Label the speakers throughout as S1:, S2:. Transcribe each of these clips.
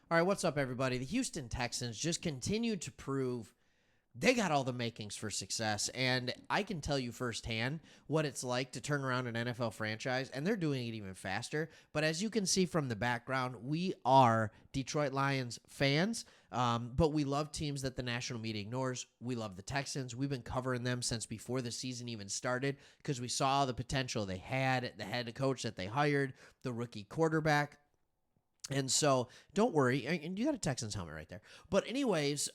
S1: All right, what's up, everybody? The Houston Texans just continue to prove they got all the makings for success, and I can tell you firsthand what it's like to turn around an NFL franchise, and they're doing it even faster. But as you can see from the background, we are Detroit Lions fans, but we love teams that the national media ignores. We love the Texans. We've been covering them since before the season even started because we saw the potential they had, the head coach that they hired, the rookie quarterback. And so don't worry, and you got a Texans helmet right there. But anyways,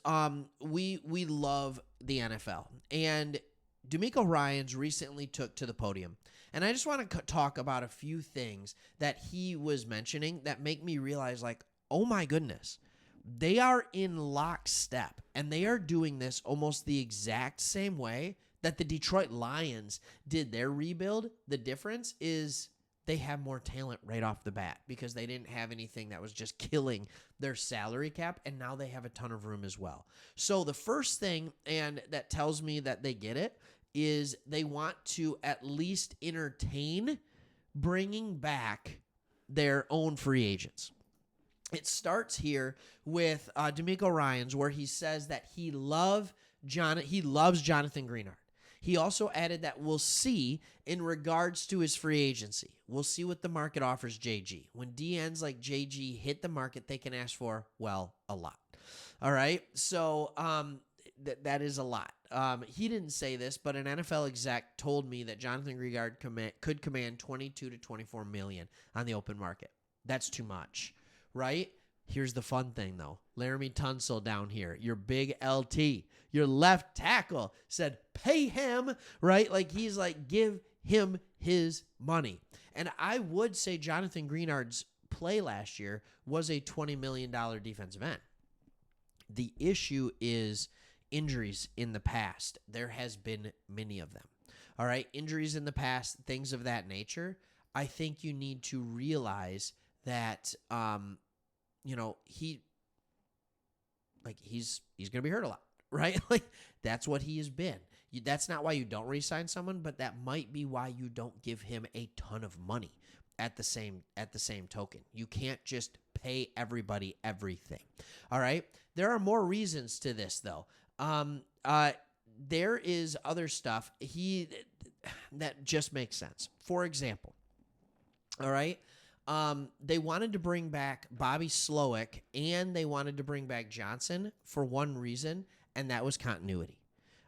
S1: we love the NFL, and DeMeco Ryans recently took to the podium, and I just want to talk about a few things that he was mentioning that make me realize, like, oh my goodness, they are in lockstep, and they are doing this almost the exact same way that the Detroit Lions did their rebuild. The difference is they have more talent right off the bat because they didn't have anything that was just killing their salary cap, and now they have a ton of room as well. So the first thing, and that tells me that they get it, is they want to at least entertain bringing back their own free agents. It starts here with DeMeco Ryans, where he says that he loves Jonathan Greenard. He also added that we'll see in regards to his free agency. We'll see what the market offers JG. When DNs like JG hit the market, they can ask for, well, a lot. All right? So that is a lot. He didn't say this, but an NFL exec told me that Jonathan Greenard could command $22 to $24 million on the open market. That's too much, right? Here's the fun thing, though. Laramie Tunsil down here, your big LT, your left tackle, said, pay him, right? Like, he's like, give him his money. And I would say Jonathan Greenard's play last year was a $20 million defensive end. The issue is injuries in the past. There has been many of them. All right? Injuries in the past, things of that nature. I think you need to realize that he's going to be hurt a lot, right? Like, that's what he has been. That's not why you don't re-sign someone, but that might be why you don't give him a ton of money at the same token. You can't just pay everybody everything. All right? There are more reasons to this, though. There is other stuff that just makes sense. For example, all right, they wanted to bring back Bobby Slowick and they wanted to bring back Johnson for one reason, and that was continuity.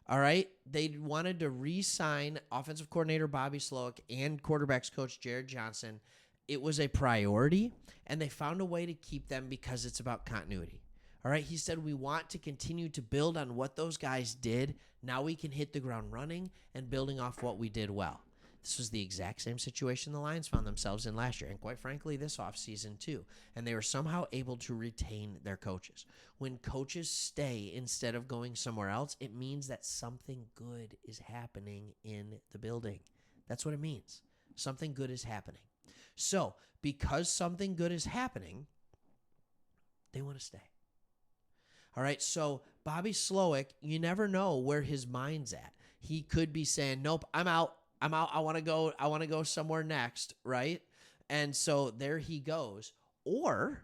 S1: All right? They wanted to re-sign offensive coordinator Bobby Slowick and quarterbacks coach Jared Johnson. It was a priority, and they found a way to keep them because it's about continuity. All right? He said, we want to continue to build on what those guys did. Now we can hit the ground running and building off what we did well. This was the exact same situation the Lions found themselves in last year, and quite frankly, this offseason too. And they were somehow able to retain their coaches. When coaches stay instead of going somewhere else, it means that something good is happening in the building. That's what it means. Something good is happening. So, because something good is happening, they want to stay. All right, so Bobby Slowick, you never know where his mind's at. He could be saying, nope, I'm out. I want to go somewhere next, right? And so there he goes. Or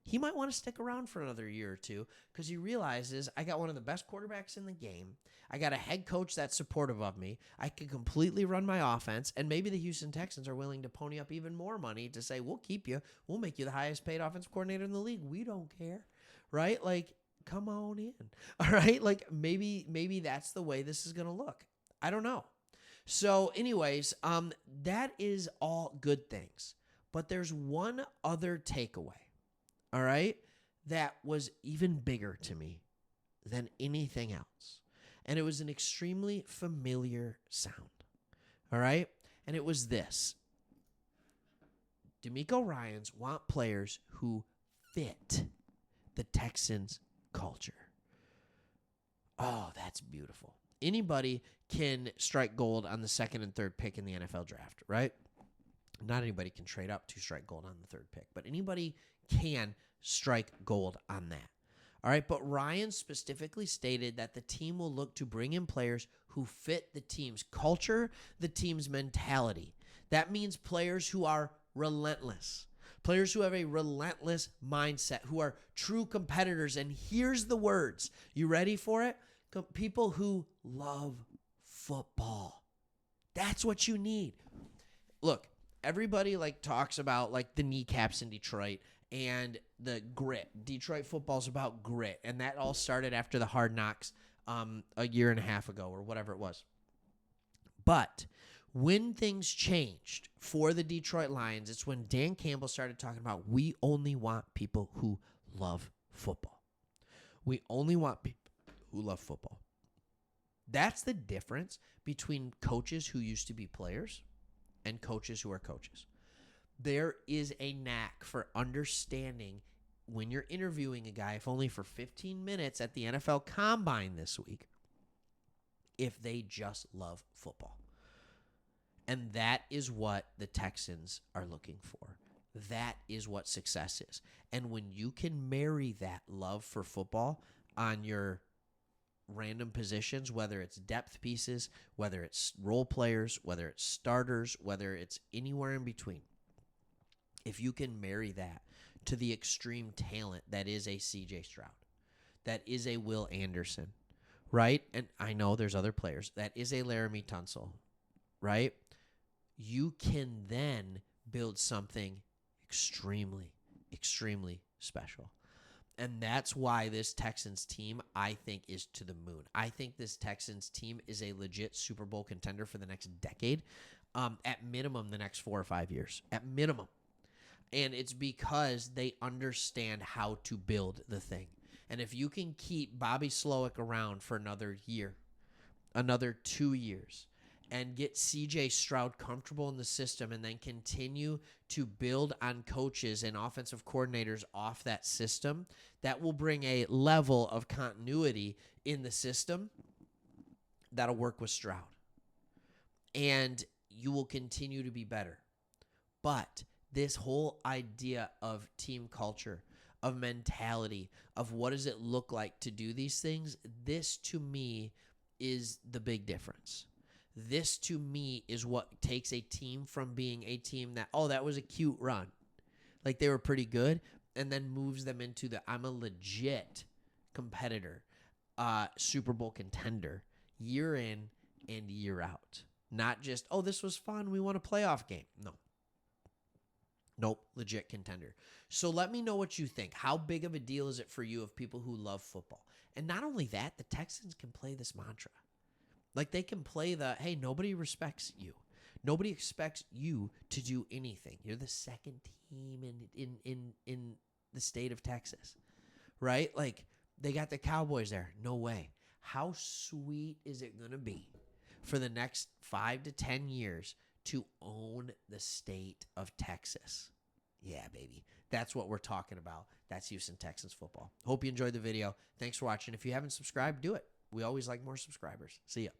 S1: he might want to stick around for another year or two because he realizes I got one of the best quarterbacks in the game. I got a head coach that's supportive of me. I can completely run my offense, and maybe the Houston Texans are willing to pony up even more money to say, we'll keep you. We'll make you the highest paid offensive coordinator in the league. We don't care, right? Like, come on in, all right? Like, maybe that's the way this is going to look. I don't know. So anyways, that is all good things. But there's one other takeaway, all right, that was even bigger to me than anything else. And it was an extremely familiar sound, all right? And it was this. DeMeco Ryans want players who fit the Texans culture. Oh, that's beautiful. Anybody can strike gold on the second and third pick in the NFL draft, right? Not anybody can trade up to strike gold on the third pick, but anybody can strike gold on that. All right, but Ryan specifically stated that the team will look to bring in players who fit the team's culture, the team's mentality. That means players who are relentless, Players who have a relentless mindset, who are true competitors. And here's the words. You ready for it? People who love football. That's what you need. Look, everybody talks about the kneecaps in Detroit and the grit. Detroit football's about grit. And that all started after the Hard Knocks a year and a half ago or whatever it was. But when things changed for the Detroit Lions, it's when Dan Campbell started talking about we only want people who love football. We only want people who love football. That's the difference between coaches who used to be players and coaches who are coaches. There is a knack for understanding when you're interviewing a guy, if only for 15 minutes at the NFL Combine this week, if they just love football. And that is what the Texans are looking for. That is what success is. And when you can marry that love for football on your random positions, whether it's depth pieces, whether it's role players, whether it's starters, whether it's anywhere in between, if you can marry that to the extreme talent that is a C.J. Stroud, that is a Will Anderson, right? And I know there's other players. That is a Laramie Tunsil, right? You can then build something extremely, extremely special. And that's why this Texans team, I think, is to the moon. I think this Texans team is a legit Super Bowl contender for the next decade, at minimum the next 4 or 5 years, at minimum. And it's because they understand how to build the thing. And if you can keep Bobby Slowick around for another year, another 2 years, and get C.J. Stroud comfortable in the system and then continue to build on coaches and offensive coordinators off that system, that will bring a level of continuity in the system that'll work with Stroud. And you will continue to be better. But this whole idea of team culture, of mentality, of what does it look like to do these things, this to me is the big difference. This, to me, is what takes a team from being a team that, that was a cute run. They were pretty good, and then moves them into I'm a legit competitor, Super Bowl contender, year in and year out. Not just, this was fun, we won a playoff game. No. Nope, legit contender. So let me know what you think. How big of a deal is it for you of people who love football? And not only that, the Texans can play this mantra. They can play hey, nobody respects you. Nobody expects you to do anything. You're the second team in the state of Texas, right? They got the Cowboys there. No way. How sweet is it going to be for the next 5 to 10 years to own the state of Texas? Yeah, baby. That's what we're talking about. That's Houston Texans football. Hope you enjoyed the video. Thanks for watching. If you haven't subscribed, do it. We always like more subscribers. See ya.